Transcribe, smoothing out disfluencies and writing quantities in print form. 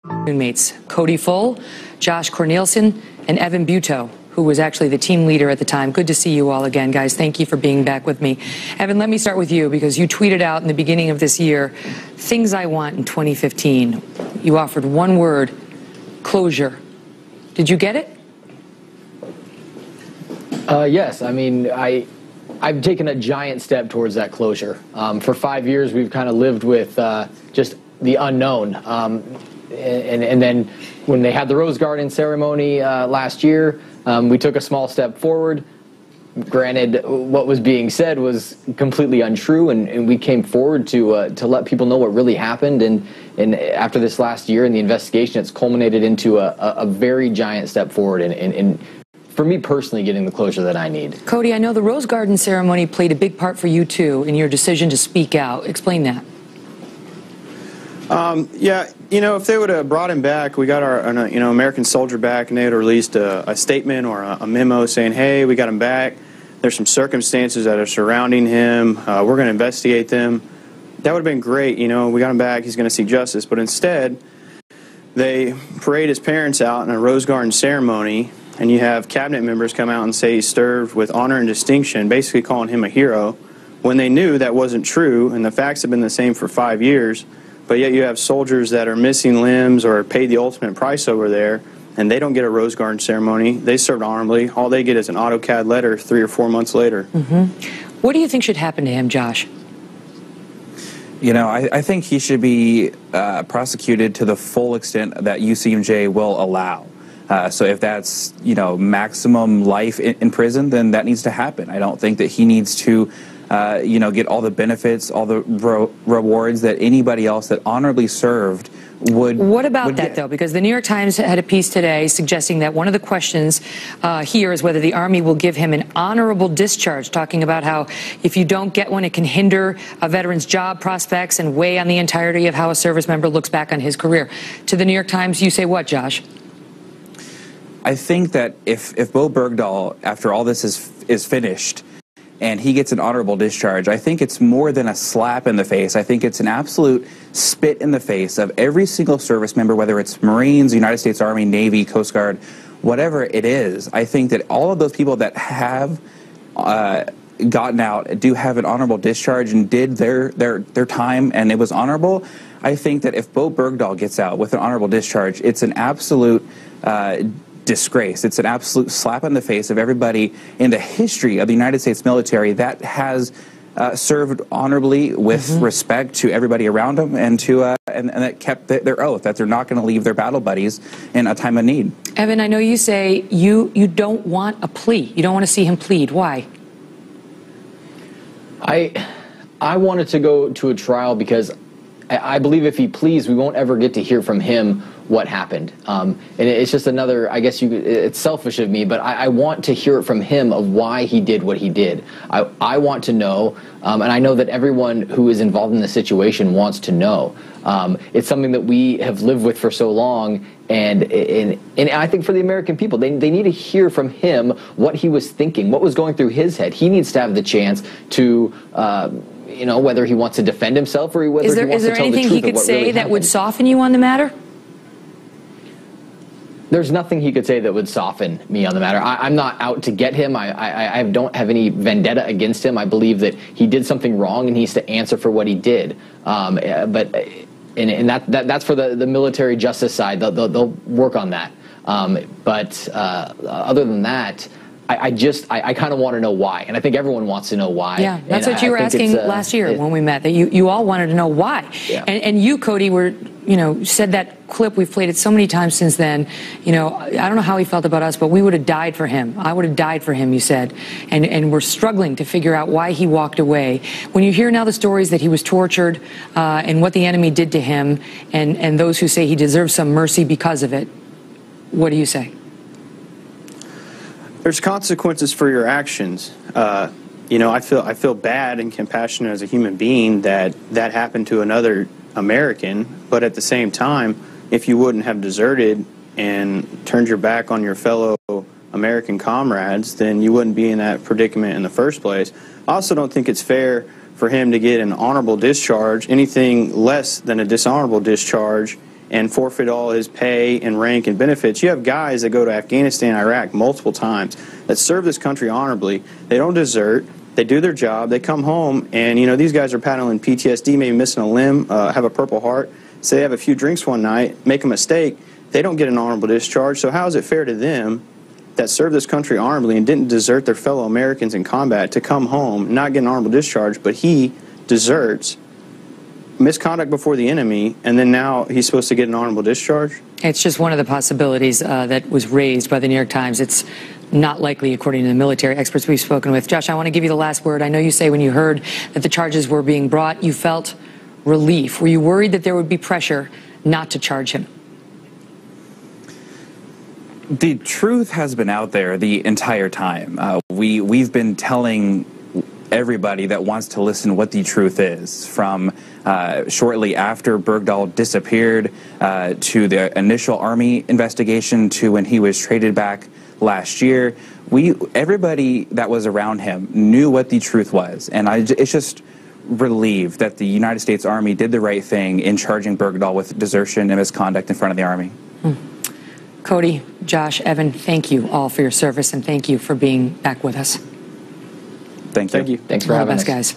Mates Cody Full, Josh Cornelison, and Evan Buetow, who was actually the team leader at the time. Good to see you all again, guys. Thank you for being back with me. Evan, let me start with you, because you tweeted out in the beginning of this year, things I want in 2015. You offered one word, closure. Did you get it? Yes. I mean, I've taken a giant step towards that closure. For 5 years, we've kind of lived with just the unknown. And then when they had the Rose Garden ceremony last year, we took a small step forward. Granted, what was being said was completely untrue, and we came forward to let people know what really happened. And after this last year and the investigation, it's culminated into a very giant step forward in for me personally, getting the closure that I need. Cody, I know the Rose Garden ceremony played a big part for you, too, in your decision to speak out. Explain that. Yeah, if they would have brought him back, we got our American soldier back, and they had released a statement or a memo saying, hey, we got him back. There's some circumstances that are surrounding him. We're going to investigate them. That would have been great. We got him back. He's going to seek justice. But instead, they parade his parents out in a Rose Garden ceremony, and you have cabinet members come out and say he served with honor and distinction, basically calling him a hero, when they knew that wasn't true, and the facts have been the same for 5 years. But yet you have soldiers that are missing limbs or paid the ultimate price over there, and they don't get a Rose Garden ceremony. They served honorably. All they get is an AutoCAD letter 3 or 4 months later. What do you think should happen to him, Josh? I think he should be prosecuted to the full extent that UCMJ will allow. So if that's, maximum life in prison, then that needs to happen. I don't think that he needs to, get all the benefits, all the rewards that anybody else that honorably served would. What about that, though? Because the New York Times had a piece today suggesting that one of the questions here is whether the Army will give him an honorable discharge, talking about how if you don't get one, it can hinder a veteran's job prospects and weigh on the entirety of how a service member looks back on his career. To the New York Times, you say what, Josh? I think that if Bo Bergdahl, after all this is finished, and he gets an honorable discharge, I think it's more than a slap in the face. I think it's an absolute spit in the face of every single service member, whether it's Marines, United States Army, Navy, Coast Guard, whatever it is. I think that all of those people that have gotten out do have an honorable discharge and did their time, and it was honorable. I think that if Bo Bergdahl gets out with an honorable discharge, it's an absolute disgrace. It's an absolute slap in the face of everybody in the history of the United States military that has served honorably with respect to everybody around them, and to and that kept their oath that they're not going to leave their battle buddies in a time of need. Evan, I know you say you don't want a plea. You don't want to see him plead. Why? I wanted to go to a trial because I believe if he pleads, we won't ever get to hear from him what happened. And it's just another, I guess it's selfish of me, but I want to hear it from him of why he did what he did. I want to know, and I know that everyone who is involved in the situation wants to know. It's something that we have lived with for so long, and I think for the American people, they need to hear from him what he was thinking, what was going through his head. He needs to have the chance to whether he wants to defend himself or whether he wants to tell the truth of what really happened. Is there anything he could say that would soften you on the matter? There's nothing he could say that would soften me on the matter. I'm not out to get him. I don't have any vendetta against him. I believe that he did something wrong and he needs to answer for what he did. But that's for the military justice side. They'll work on that. But other than that, I kind of want to know why, and I think everyone wants to know why. Yeah, that's what you were asking last year when we met, that you all wanted to know why. Yeah. And you, Cody, said that clip. We've played it so many times since then. I don't know how he felt about us, but we would have died for him. I would have died for him, you said. And we're struggling to figure out why he walked away. When you hear now the stories that he was tortured and what the enemy did to him, and those who say he deserves some mercy because of it, what do you say? There's consequences for your actions. I feel bad and compassionate as a human being that happened to another American, but at the same time, if you wouldn't have deserted and turned your back on your fellow American comrades, then you wouldn't be in that predicament in the first place. I also don't think it's fair for him to get an honorable discharge. Anything less than a dishonorable discharge and forfeit all his pay and rank and benefits. You have guys that go to Afghanistan, Iraq multiple times that serve this country honorably. They don't desert. They do their job. They come home, and these guys are battling PTSD, maybe missing a limb, have a Purple Heart. Say they have a few drinks one night, make a mistake. They don't get an honorable discharge. So how is it fair to them that served this country honorably and didn't desert their fellow Americans in combat to come home, not get an honorable discharge, but he deserts, misconduct before the enemy, and then now he's supposed to get an honorable discharge? It's just one of the possibilities that was raised by the New York Times. It's not likely, according to the military experts we've spoken with. Josh, I want to give you the last word. I know you say when you heard that the charges were being brought, you felt relief. Were you worried that there would be pressure not to charge him? The truth has been out there the entire time. We've been telling everybody that wants to listen what the truth is, from shortly after Bergdahl disappeared to the initial Army investigation to when he was traded back last year. Everybody that was around him knew what the truth was, and it's just relieved that the United States Army did the right thing in charging Bergdahl with desertion and misconduct in front of the Army. Cody, Josh, Evan, thank you all for your service, and thank you for being back with us. Thank you. Thanks for having us, guys.